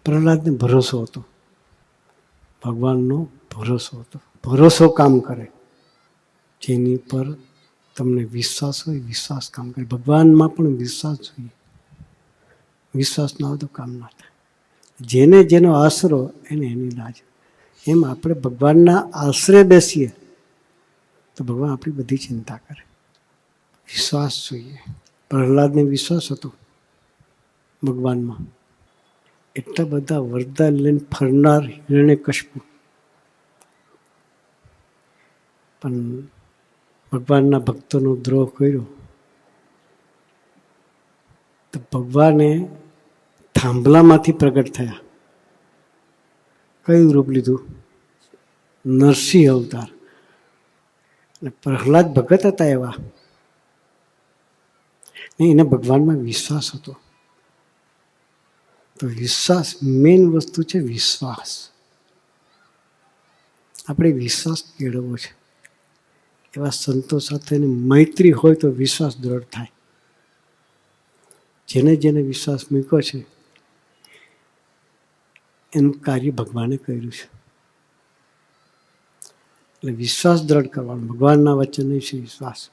પ્રહલાદને ભરોસો હતો, ભગવાનનો ભરોસો હતો. ભરોસો કામ કરે. જેની પર તમને વિશ્વાસ હોય, વિશ્વાસ કામ કરે. ભગવાનમાં પણ વિશ્વાસ જોઈએ. વિશ્વાસ ના હોય તો કામ ના થાય. જેને જેનો આશરો એને એની લાજ. એમ આપણે ભગવાનના આશરે બેસીએ તો ભગવાન આપણી બધી ચિંતા કરે. વિશ્વાસ જોઈએ. પ્રહલાદને વિશ્વાસ હતો ભગવાનમાં. એટલા બધા વરદાન લઈને ફરનાર હિરણ્યકશિપુ પણ ભગવાનના ભક્તોનો દ્રોહ કર્યો તો ભગવાને થાંભલામાંથી પ્રગટ થયા. કયું રૂપ લીધું? નરસિંહ અવતાર. અને પ્રહલાદ ભગત હતા એવા નહીં, એને ભગવાનમાં વિશ્વાસ હતો. તો વિશ્વાસ મેઇન વસ્તુ છે. વિશ્વાસ આપણે વિશ્વાસ કેળવવો છે. એવા સંતો સાથેની મૈત્રી હોય તો વિશ્વાસ દ્રઢ થાય. જેને જેને વિશ્વાસ મૂક્યો છે એનું કાર્ય ભગવાને કર્યું છે. એટલે વિશ્વાસ દ્રઢ કરવાનો, ભગવાનના વચન વિશે વિશ્વાસ.